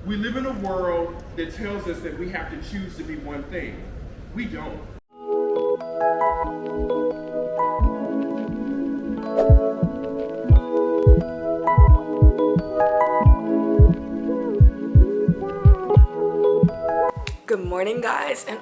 We live in a world that tells us that we have to choose to be one thing. We don't. Good morning, guys, and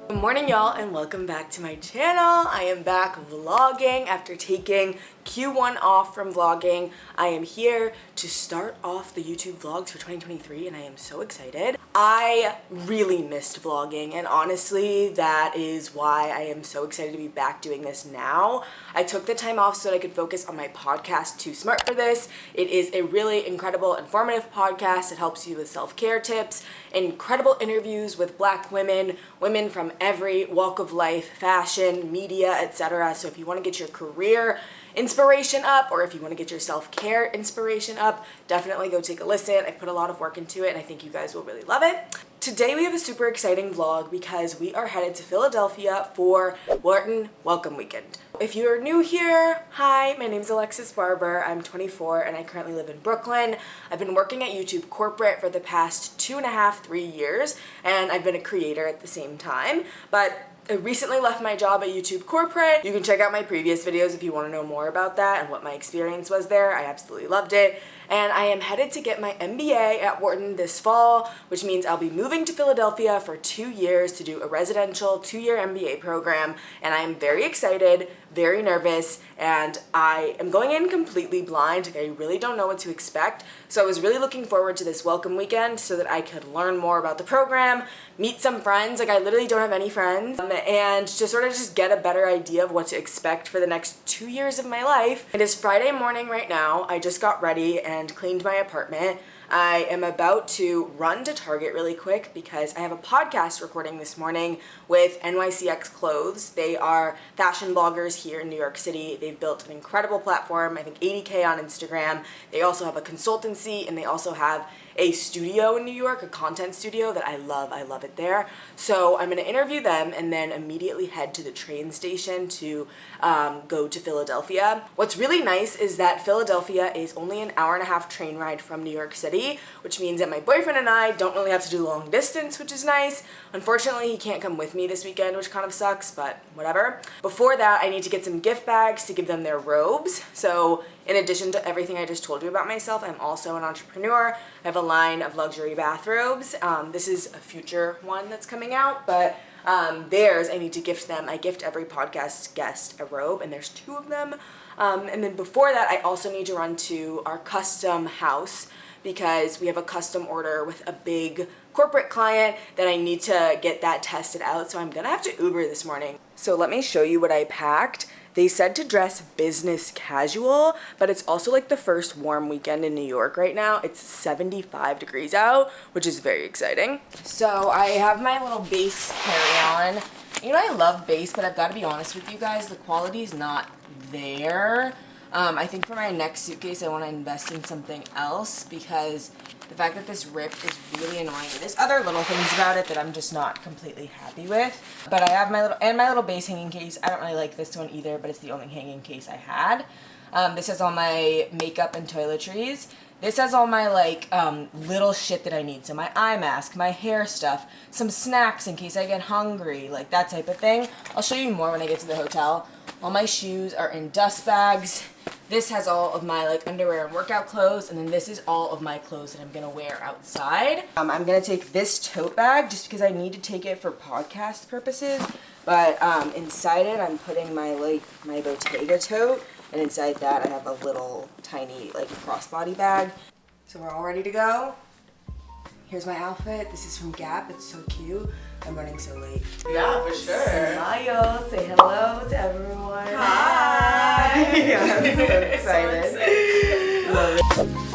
good morning, y'all, and welcome back to my channel. I am back vlogging after taking Q1 off from vlogging. I am here to start off the YouTube vlogs for 2023, and I am so excited. I really missed vlogging, and honestly, that is why I am so excited to be back doing this now. I took the time off so that I could focus on my podcast, Too Smart for This. It is a really incredible, informative podcast. It helps you with self-care tips, incredible interviews with Black women, women from every walk of life, fashion, media, etc. So if you want to get your career inspiration up, or if you want to get your self-care inspiration up, definitely go take a listen. I put a lot of work into it, and I think you guys will really love it. Today we have a super exciting vlog because we are headed to Philadelphia for Wharton Welcome Weekend. If you're new here, hi, my name's Alexis Barber. I'm 24 and I currently live in Brooklyn. I've been working at YouTube corporate for the past 2.5, 3 years, and I've been a creator at the same time. But I recently left my job at YouTube corporate. You can check out my previous videos if you want to know more about that and what my experience was there. I absolutely loved it. And I am headed to get my MBA at Wharton this fall, which means I'll be moving to Philadelphia for 2 years to do a residential 2-year MBA program. And I am very excited, very nervous, and I am going in completely blind. Like, I really don't know what to expect. So I was really looking forward to this welcome weekend so that I could learn more about the program, meet some friends. Like, I literally don't have any friends, and to sort of just get a better idea of what to expect for the next 2 years of my life. It is Friday morning right now. I just got ready and cleaned my apartment. I am about to run to Target really quick because I have a podcast recording this morning with NYCX Clothes. They are fashion bloggers here in New York City. They've built an incredible platform, I think 80K on Instagram. They also have a consultancy, and they also have a studio in New York, a content studio that I love. I love it there. So I'm going to interview them and then immediately head to the train station to go to Philadelphia. What's really nice is that Philadelphia is only an hour-and-a-half train ride from New York City, which means that my boyfriend and I don't really have to do long distance, which is nice. Unfortunately, he can't come with me this weekend, which kind of sucks, but whatever. Before that, I need to get some gift bags to give them their robes. So in addition to everything I just told you about myself, I'm also an entrepreneur. I have a line of luxury bathrobes. This is a future one that's coming out, but theirs I need to gift them. I gift every podcast guest a robe, and there's 2 of them. And then before that, I also need to run to our custom house because we have a custom order with a big corporate client that I need to get that tested out. So I'm gonna have to Uber this morning. So let me show you what I packed. They said to dress business casual, but it's also like the first warm weekend in New York right now. It's 75 degrees out, which is very exciting. So I have my little base carry-on. You know, I love base, but I've got to be honest with you guys, the quality is not there. I think for my next suitcase, I want to invest in something else because the fact that this rip is really annoying. There's other little things about it that I'm just not completely happy with. But I have my little base hanging case. I don't really like this one either, but it's the only hanging case I had. This has all my makeup and toiletries. This has all my little shit that I need. So my eye mask, my hair stuff, some snacks in case I get hungry, like that type of thing. I'll show you more when I get to the hotel. All my shoes are in dust bags. This has all of my underwear and workout clothes, and then this is all of my clothes that I'm gonna wear outside. I'm gonna take this tote bag just because I need to take it for podcast purposes. But inside it, I'm putting my my Bottega tote, and inside that I have a little tiny crossbody bag. So we're all ready to go. Here's my outfit. This is from Gap. It's so cute. I'm running so late. Yeah, for sure. Smile. Say hello to everyone. Hi. I'm so excited. Love it.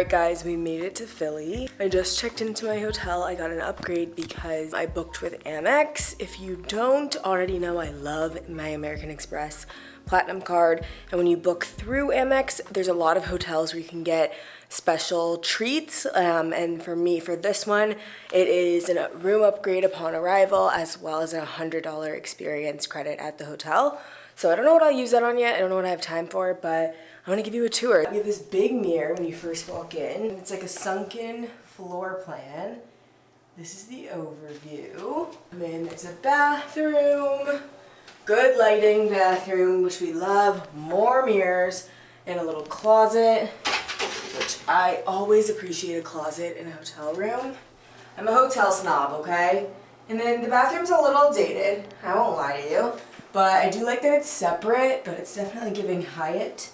Alright guys, we made it to Philly. I just checked into my hotel. I got an upgrade because I booked with Amex. If you don't already know, I love my American Express Platinum card. And when you book through Amex, there's a lot of hotels where you can get special treats. And for me, for this one, it is a room upgrade upon arrival as well as a $100 experience credit at the hotel. So I don't know what I'll use that on yet. I don't know what I have time for, but I want to give you a tour. You have this big mirror when you first walk in. It's like a sunken floor plan. This is the overview. And then there's a bathroom. Good lighting bathroom, which we love. More mirrors and a little closet, which I always appreciate a closet in a hotel room. I'm a hotel snob, okay? And then the bathroom's a little dated. I won't lie to you. But I do like that it's separate, but it's definitely giving Hyatt.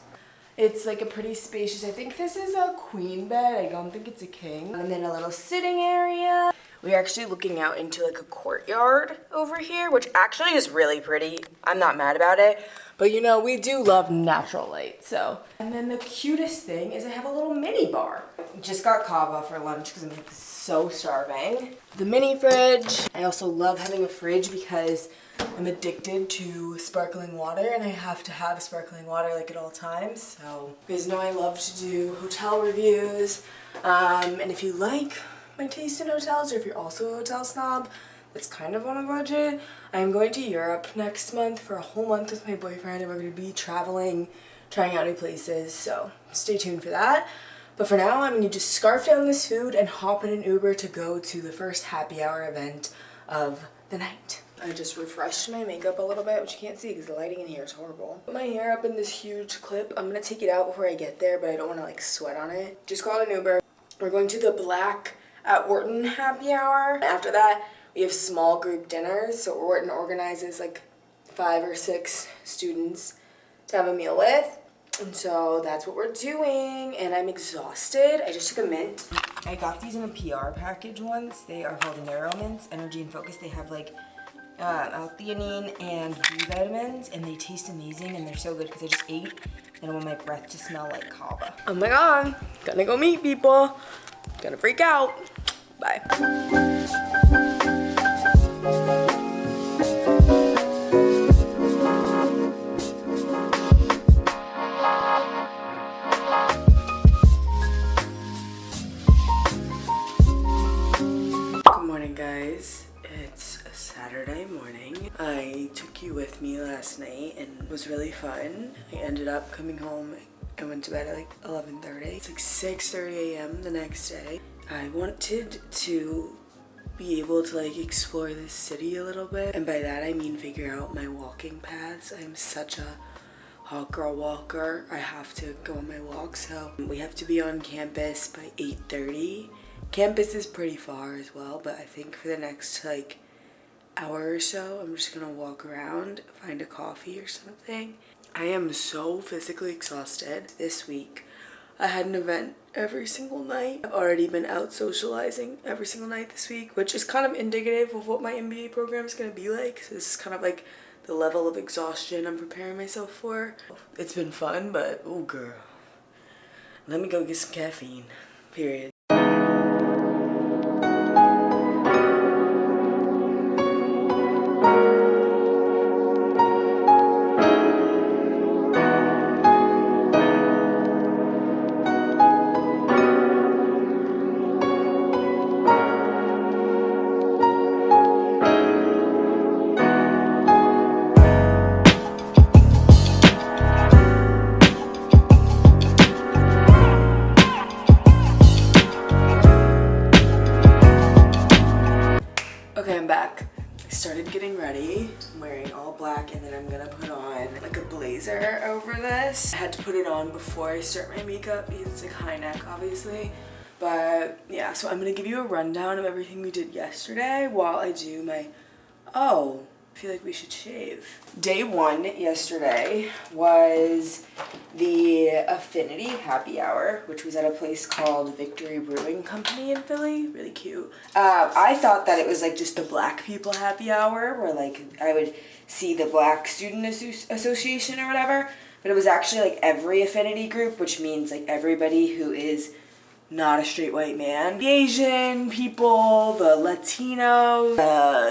It's like a pretty spacious, I think this is a queen bed, I don't think it's a king. And then a little sitting area. We're actually looking out into like a courtyard over here, which actually is really pretty. I'm not mad about it, but you know, we do love natural light, so. And then the cutest thing is I have a little mini bar. Just got kava for lunch because I'm like so starving. The mini fridge. I also love having a fridge because I'm addicted to sparkling water and I have to have sparkling water like at all times. So you guys know I love to do hotel reviews. And if you like my taste in hotels, or if you're also a hotel snob that's kind of on a budget, I'm going to Europe next month for a whole month with my boyfriend and we're going to be traveling, trying out new places. So stay tuned for that. But for now, I'm going to just scarf down this food and hop in an Uber to go to the first happy hour event of the night. I just refreshed my makeup a little bit, which you can't see because the lighting in here is horrible. Put my hair up in this huge clip. I'm gonna take it out before I get there, but I don't want to like sweat on it. Just called an Uber. We're going to the Black at Wharton happy hour. After that, we have small group dinners. So Wharton organizes like 5 or 6 students to have a meal with. And so that's what we're doing, and I'm exhausted. I just took a mint. I got these in a PR package once. They are called Neuromints, Energy and Focus. They have like L-theanine and B vitamins, and they taste amazing, and they're so good because I just ate, and I want my breath to smell like kava. Oh my god, gonna go meet people. Gonna freak out. Bye. Good morning, guys. It's a Saturday morning. I took you with me last night and it was really fun. I ended up coming home. I went to bed at like 11:30. It's like 6:30 a.m. the next day. I wanted to be able to like explore this city a little bit, and by that I mean figure out my walking paths. I'm such a hot girl walker. I have to go on my walk, so we have to be on campus by 8:30. Campus is pretty far as well, but I think for the next like hour or so, I'm just gonna walk around, find a coffee or something. I am so physically exhausted this week. I had an event every single night. I've already been out socializing every single night this week, which is kind of indicative of what my MBA program is gonna be like. So this is kind of like the level of exhaustion I'm preparing myself for. It's been fun, but oh girl, let me go get some caffeine, period. Okay, I'm back. I started getting ready. I'm wearing all black and then I'm gonna put on like a blazer over this. I had to put it on before I start my makeup because it's like high neck obviously. But yeah, so I'm gonna give you a rundown of everything we did yesterday while I do my, I feel like we should shave. Day 1 yesterday was the Affinity Happy Hour, which was at a place called Victory Brewing Company in Philly. Really cute. I thought that it was like just the black people happy hour where like I would see the Black Student Association or whatever, but it was actually like every affinity group, which means like everybody who is not a straight white man. The Asian people, the Latinos,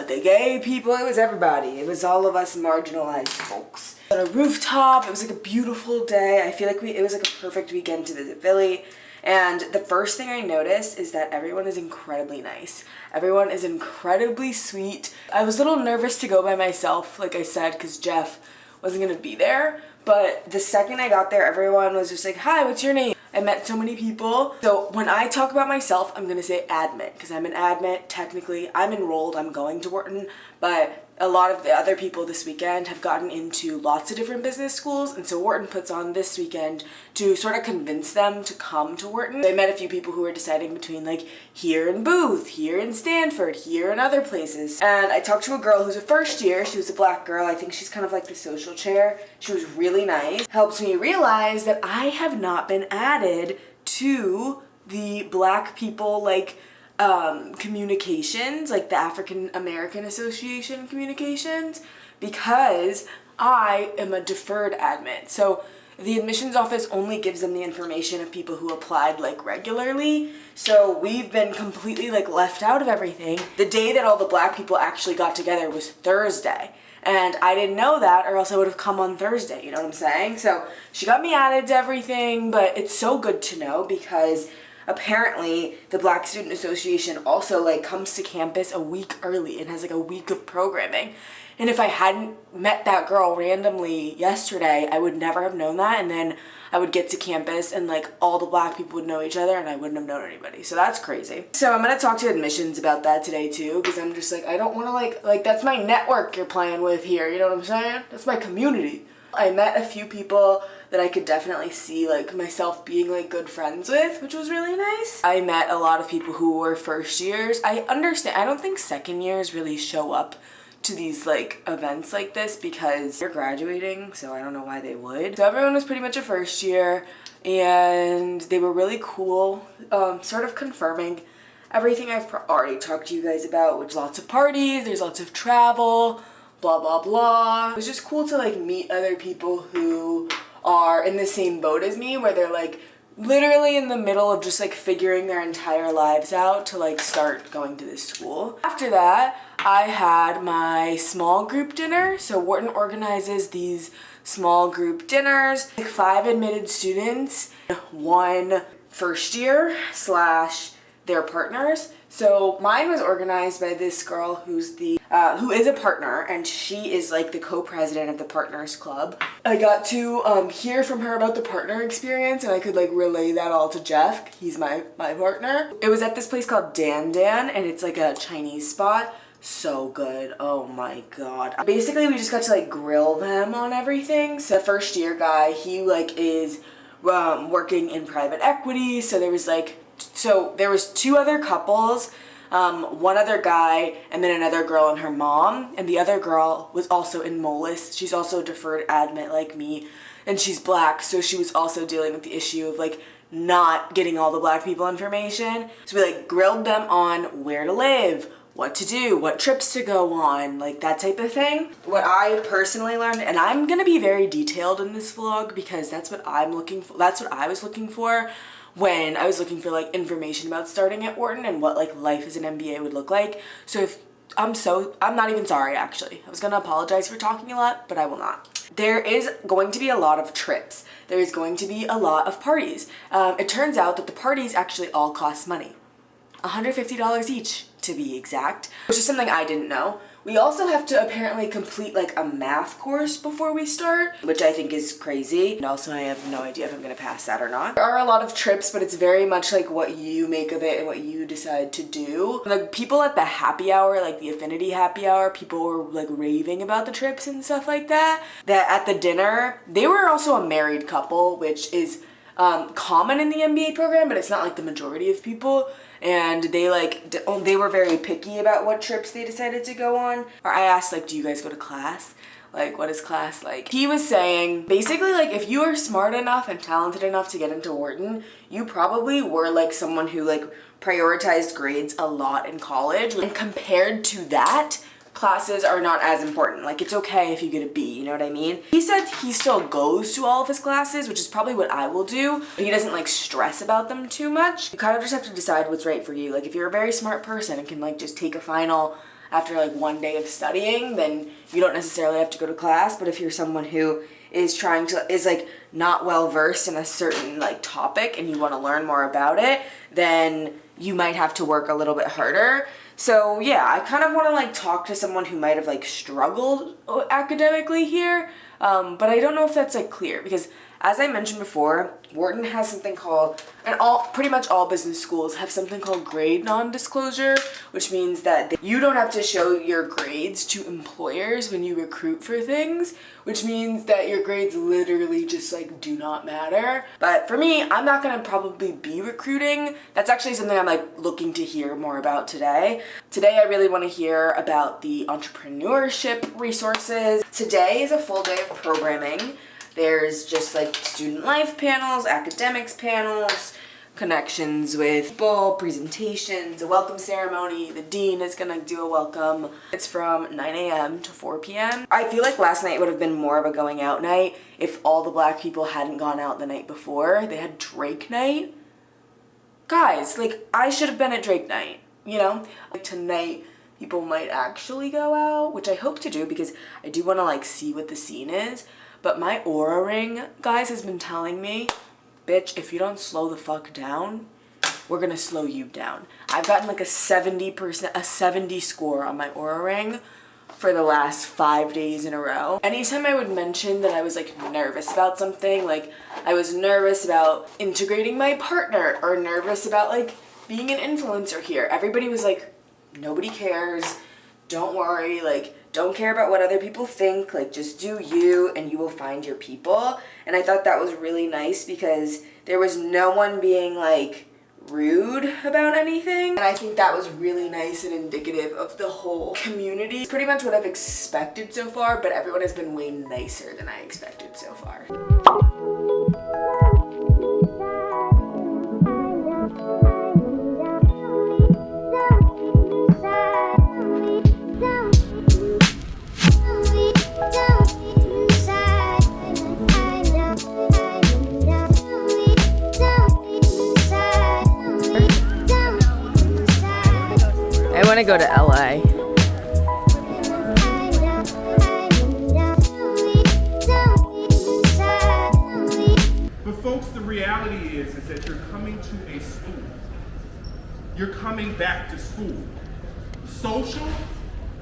the gay people, it was everybody. It was all of us marginalized folks. On a rooftop, it was like a beautiful day. I feel like it was like a perfect weekend to visit Philly. And the first thing I noticed is that everyone is incredibly nice. Everyone is incredibly sweet. I was a little nervous to go by myself, like I said, because Jeff wasn't gonna be there. But the second I got there, everyone was just like, hi, what's your name? I met so many people. So when I talk about myself, I'm gonna say admit, because I'm an admit. Technically, I'm enrolled, I'm going to Wharton, but a lot of the other people this weekend have gotten into lots of different business schools, and so Wharton puts on this weekend to sort of convince them to come to Wharton. I met a few people who were deciding between like here in Booth, here in Stanford, here and other places. And I talked to a girl who's a first year. She was a black girl. I think she's kind of like the social chair. She was really nice. Helps me realize that I have not been added to the black people like communications, like the African American Association communications, because I am a deferred admit. So the admissions office only gives them the information of people who applied like regularly. So we've been completely like left out of everything. The day that all the black people actually got together was Thursday. And I didn't know that, or else I would have come on Thursday, you know what I'm saying? So she got me added to everything, but it's so good to know because apparently the Black Student Association also like comes to campus a week early and has like a week of programming. And if I hadn't met that girl randomly yesterday, I would never have known that. And then I would get to campus and like all the black people would know each other and I wouldn't have known anybody. So that's crazy. So I'm gonna talk to admissions about that today too, because I'm just like, I don't wanna like that's my network you're playing with here, you know what I'm saying? That's my community. I met a few people that I could definitely see like myself being like good friends with, which was really nice. I met a lot of people who were first years. I understand, I don't think second years really show up to these like events like this because they're graduating, so I don't know why they would. So everyone was pretty much a first year and they were really cool, sort of confirming everything I've already talked to you guys about, which lots of parties, there's lots of travel, blah blah blah. It was just cool to like meet other people who are in the same boat as me, where they're like literally in the middle of just like figuring their entire lives out to like start going to this school. After that, I had my small group dinner. So Wharton organizes these small group dinners, like 5 admitted students, 1 first year / their partners. So mine was organized by this girl who is a partner, and she is like the co-president of the Partners Club. I got to hear from her about the partner experience, and I could like relay that all to Jeff. He's my partner. It was at this place called Dan Dan, and it's like a Chinese spot. So good. Oh my god. Basically, we just got to like grill them on everything. So the first year guy, he like is working in private equity. So there was 2 other couples, 1 other guy, and then another girl and her mom. And the other girl was also in MOLIS. She's also a deferred admit like me, and she's black, so she was also dealing with the issue of like not getting all the black people information. So we like grilled them on where to live, what to do, what trips to go on, like that type of thing. What I personally learned, and I'm gonna be very detailed in this vlog because that's what I'm looking for. That's what I was looking for when I was looking for like information about starting at Wharton and what like life as an MBA would look like. So if I'm not even sorry actually. I was gonna apologize for talking a lot, but I will not. There is going to be a lot of trips. There is going to be a lot of parties. It turns out that the parties actually all cost money. $150 each to be exact, which is something I didn't know. We also have to apparently complete like a math course before we start, which I think is crazy. And also I have no idea if I'm gonna pass that or not. There are a lot of trips, but it's very much like what you make of it and what you decide to do. The people at the happy hour, like the affinity happy hour, people were like raving about the trips and stuff like that. That at the dinner, they were also a married couple, which is common in the MBA program, but it's not like the majority of people. And they were very picky about what trips they decided to go on. Or I asked like, do you guys go to class? Like, what is class like? He was saying, basically like if you are smart enough and talented enough to get into Wharton, you probably were like someone who like prioritized grades a lot in college. And compared to that, classes are not as important. Like, it's okay if you get a B, you know what I mean? He said he still goes to all of his classes, which is probably what I will do, but he doesn't like stress about them too much. You kind of just have to decide what's right for you. Like, if you're a very smart person and can like just take a final after like one day of studying, then you don't necessarily have to go to class. But if you're someone who is like not well versed in a certain like topic and you want to learn more about it, then you might have to work a little bit harder. So yeah, I kind of want to like talk to someone who might have like struggled academically here, but I don't know if that's like clear, because as I mentioned before, Wharton has something called, and pretty much all business schools have something called grade non-disclosure, which means that you don't have to show your grades to employers when you recruit for things, which means that your grades literally just like do not matter. But for me, I'm not gonna probably be recruiting. That's actually something I'm like looking to hear more about today. Today, I really want to hear about the entrepreneurship resources. Today is a full day of programming. There's just like student life panels, academics panels, connections with people, presentations, a welcome ceremony. The dean is gonna do a welcome. It's from 9 a.m. to 4 p.m. I feel like last night would have been more of a going out night if all the black people hadn't gone out the night before. They had Drake night. Guys, like, I should have been at Drake night, you know? Like, tonight, people might actually go out, which I hope to do because I do want to like see what the scene is. But my Aura ring, guys, has been telling me, bitch, if you don't slow the fuck down, we're gonna slow you down. I've gotten like a 70 score on my Aura ring for the last 5 days in a row. Anytime I would mention that I was like nervous about something, like I was nervous about integrating my partner or nervous about like being an influencer here, everybody was like, nobody cares, don't worry, like, don't care about what other people think, like just do you and you will find your people. And I thought that was really nice because there was no one being like rude about anything. And I think that was really nice and indicative of the whole community. It's pretty much what I've expected so far, but everyone has been way nicer than I expected so far. I want to go to LA. But folks, the reality is that you're coming to a school. You're coming back to school. Social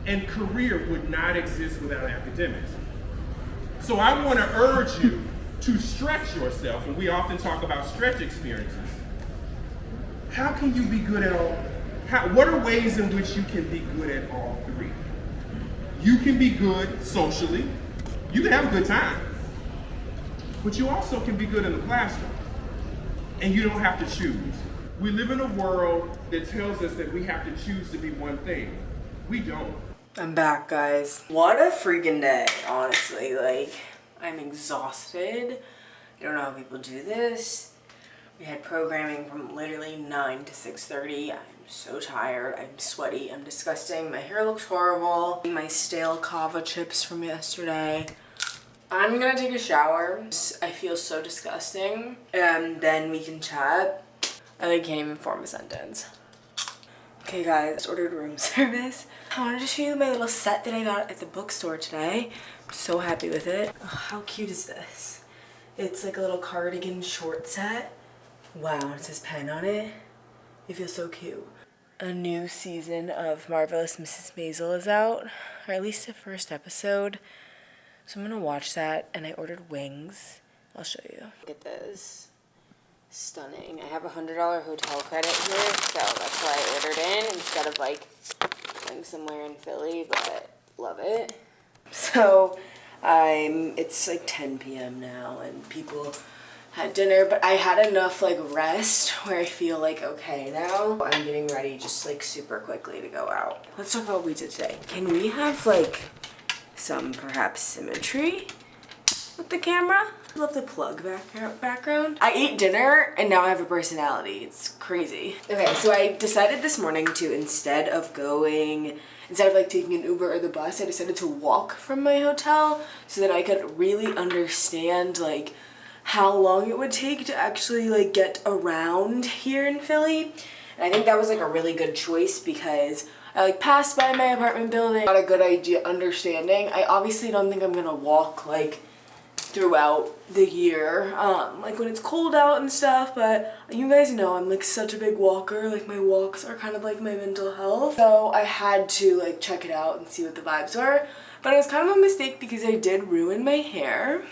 and career would not exist without academics. So I want to urge you to stretch yourself, and we often talk about stretch experiences. How can you be good at all? What are ways in which you can be good at all three? You can be good socially. You can have a good time. But you also can be good in the classroom. And you don't have to choose. We live in a world that tells us that we have to choose to be one thing. We don't. I'm back, guys. What a freaking day, honestly. Like, I'm exhausted. I don't know how people do this. We had programming from literally 9 to 6:30. I'm so tired. I'm sweaty. I'm disgusting. My hair looks horrible. My stale kava chips from yesterday. I'm gonna take a shower. I feel so disgusting. And then we can chat. I can't even form a sentence. Okay, guys, I just ordered room service. I wanted to show you my little set that I got at the bookstore today. I'm so happy with it. Oh, how cute is this? It's like a little cardigan short set. Wow, it says pen on it. It feels so cute. A new season of Marvelous Mrs. Maisel is out, or at least the first episode. So I'm gonna watch that, and I ordered wings. I'll show you. Look at this. Stunning. I have a $100 hotel credit here, so that's why I ordered in instead of like going somewhere in Philly, but love it. So it's like 10 p.m. now, and people had dinner, but I had enough like rest where I feel like okay now. I'm getting ready just like super quickly to go out. Let's talk about what we did today. Can we have like some perhaps symmetry? What the camera. I love the plug background. I ate dinner and now I have a personality. It's crazy. Okay, so I decided this morning to instead of like taking an Uber or the bus, I decided to walk from my hotel so that I could really understand like how long it would take to actually like get around here in Philly. And I think that was like a really good choice because I like passed by my apartment building. Not a good idea understanding. I obviously don't think I'm gonna walk like throughout the year, like when it's cold out and stuff, but you guys know I'm like such a big walker. Like my walks are kind of like my mental health. So I had to like check it out and see what the vibes were. But it was kind of a mistake because I did ruin my hair.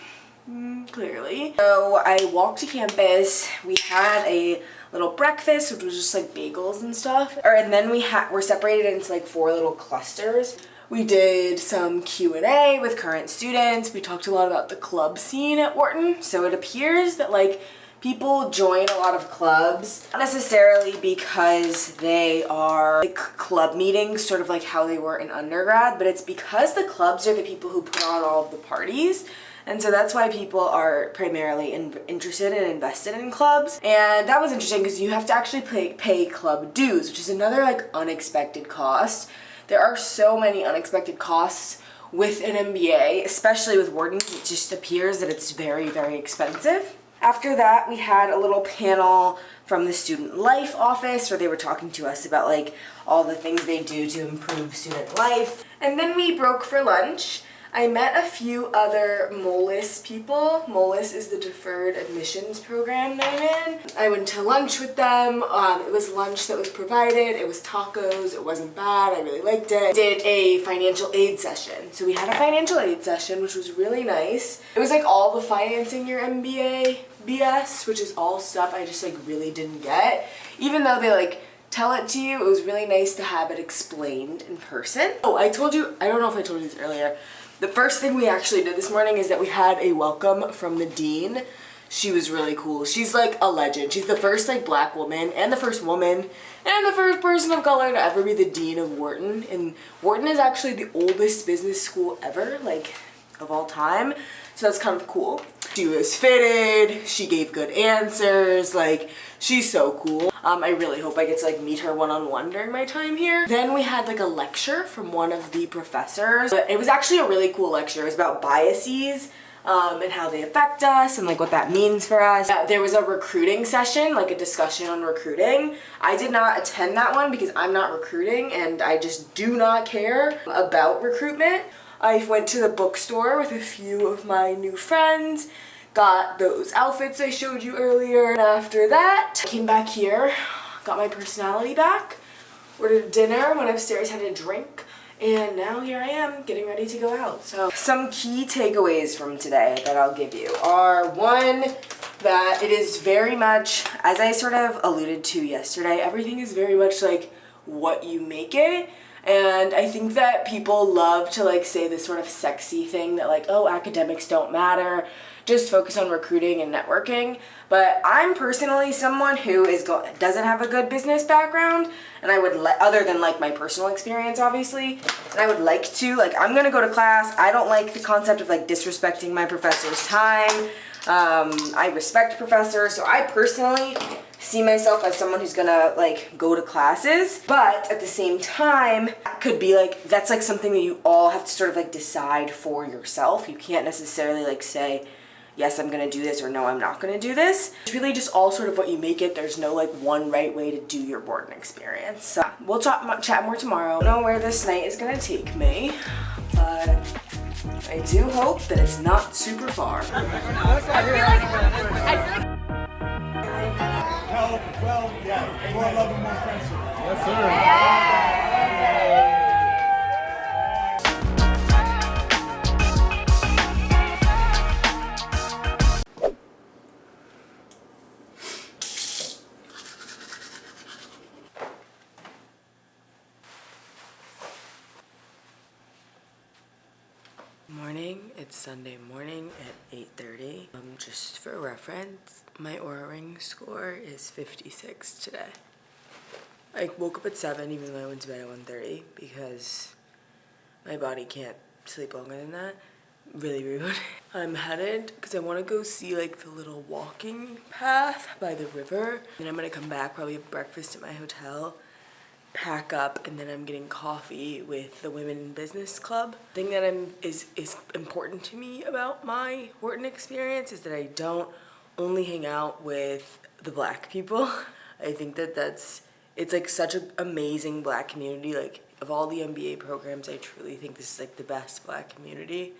Clearly. So I walked to campus. We had a little breakfast, which was just like bagels and stuff. And then we're separated into like 4 little clusters. We did some Q&A with current students. We talked a lot about the club scene at Wharton. So it appears that like people join a lot of clubs, not necessarily because they are like club meetings, sort of like how they were in undergrad, but it's because the clubs are the people who put on all of the parties. And so that's why people are primarily interested and invested in clubs. And that was interesting because you have to actually pay club dues, which is another like unexpected cost. There are so many unexpected costs with an MBA, especially with Wharton. It just appears that it's very, very expensive. After that, we had a little panel from the student life office where they were talking to us about like all the things they do to improve student life. And then we broke for lunch. I met a few other MOLIS people. MOLIS is the deferred admissions program that I'm in. I went to lunch with them. It was lunch that was provided. It was tacos. It wasn't bad. I really liked it. Did a financial aid session. So we had a financial aid session, which was really nice. It was like all the financing your MBA BS, which is all stuff I just like really didn't get. Even though they like tell it to you, it was really nice to have it explained in person. Oh, I don't know if I told you this earlier. The first thing we actually did this morning is that we had a welcome from the dean. She was really cool. She's like a legend. She's the first like black woman and the first woman and the first person of color to ever be the dean of Wharton. And Wharton is actually the oldest business school ever, like of all time. So that's kind of cool. She was fitted, she gave good answers, like she's so cool. I really hope I get to like meet her one-on-one during my time here. Then we had like a lecture from one of the professors. But it was actually a really cool lecture. It was about biases and how they affect us and like what that means for us. There was a recruiting session, like a discussion on recruiting. I did not attend that one because I'm not recruiting and I just do not care about recruitment. I went to the bookstore with a few of my new friends, got those outfits I showed you earlier, and after that, I came back here, got my personality back, ordered dinner, went upstairs, had a drink, and now here I am getting ready to go out. So some key takeaways from today that I'll give you are, one, that it is very much, as I sort of alluded to yesterday, everything is very much like what you make it. And I think that people love to like say this sort of sexy thing that like, oh, academics don't matter, just focus on recruiting and networking. But I'm personally someone who doesn't have a good business background, and I would other than like my personal experience obviously, and I would like to, like, I'm gonna go to class. I don't like the concept of like disrespecting my professor's time. I respect professors, so I personally see myself as someone who's gonna like go to classes, but at the same time, that could be like, that's like something that you all have to sort of like decide for yourself. You can't necessarily like say, yes, I'm gonna do this, or no, I'm not gonna do this. It's really just all sort of what you make it. There's no like one right way to do your Wharton experience. So we'll chat more tomorrow. I don't know where this night is gonna take me, but I do hope that it's not super far. I feel like Well, yeah, more love and more friendship. Yes, sir. Morning, it's Sunday morning at 8:30. Just for reference, my Oura Ring score is 56 today. I woke up at 7 even though I went to bed at 1:30 because my body can't sleep longer than that. really rude. I'm headed because I want to go see like the little walking path by the river. And I'm gonna come back, probably have breakfast at my hotel, pack up, and then I'm getting coffee with the Women in Business Club. The thing that is important to me about my Wharton experience is that I don't only hang out with the Black people. I think that it's like such an amazing Black community. Like of all the MBA programs, I truly think this is like the best Black community.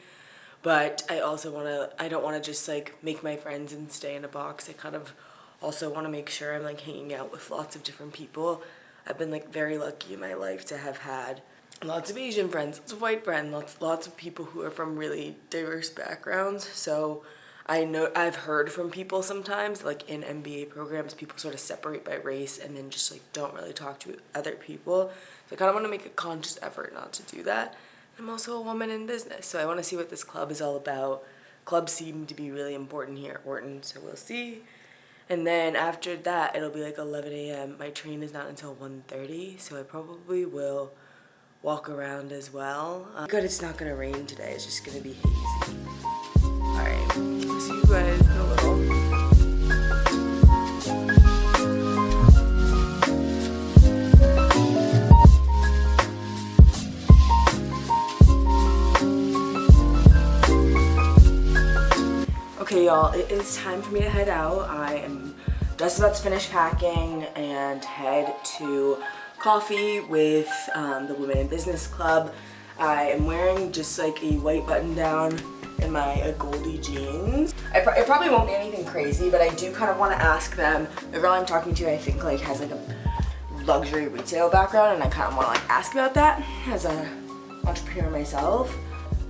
But I don't want to just like make my friends and stay in a box. I kind of also want to make sure I'm like hanging out with lots of different people. I've been like very lucky in my life to have had lots of Asian friends, lots of white friends, lots of people who are from really diverse backgrounds. So I know I've heard from people sometimes, like in MBA programs, people sort of separate by race and then just like don't really talk to other people. So I kind of want to make a conscious effort not to do that. I'm also a woman in business, so I want to see what this club is all about. Clubs seem to be really important here at Wharton, so we'll see. And then after that, it'll be like 11 a.m. My train is not until 1:30, so I probably will walk around as well. Good, it's not gonna rain today. It's just gonna be hazy. All right, see you guys in a little. Okay, y'all, it is time for me to head out. I am just about to finish packing and head to coffee with the Women in Business Club. I am wearing just like a white button down and my Goldie jeans. It probably won't be anything crazy, but I do kind of want to ask them. The girl I'm talking to, I think like has like a luxury retail background, and I kind of want to like ask about that as an entrepreneur myself.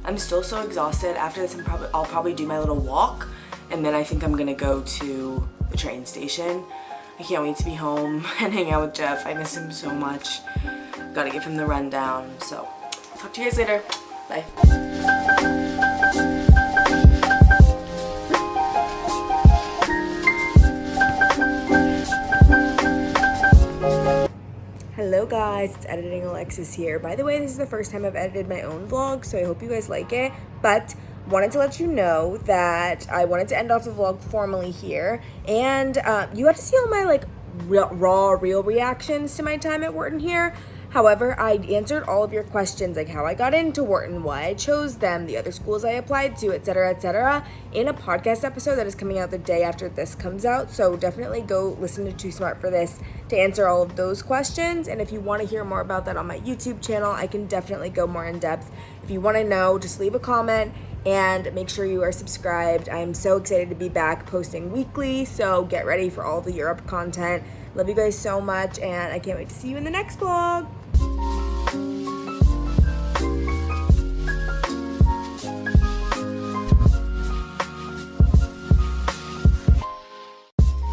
I'm still so exhausted. After this, I'll probably do my little walk, and then I think I'm gonna go to the train station. I can't wait to be home and hang out with Jeff. I miss him so much. Gotta give him the rundown. So, talk to you guys later. Bye. Hello guys, it's Editing Alexis here. By the way, this is the first time I've edited my own vlog, so I hope you guys like it. But wanted to let you know that I wanted to end off the vlog formally here, and you got to see all my like real reactions to my time at Wharton here. However, I answered all of your questions, like how I got into Wharton, why I chose them, the other schools I applied to, etc., in a podcast episode that is coming out the day after this comes out. So definitely go listen to Too Smart for This to answer all of those questions. And if you want to hear more about that on my YouTube channel, I can definitely go more in depth. If you want to know, just leave a comment and make sure you are subscribed. I'm so excited to be back posting weekly, so get ready for all the Europe content. Love you guys so much, and I can't wait to see you in the next vlog.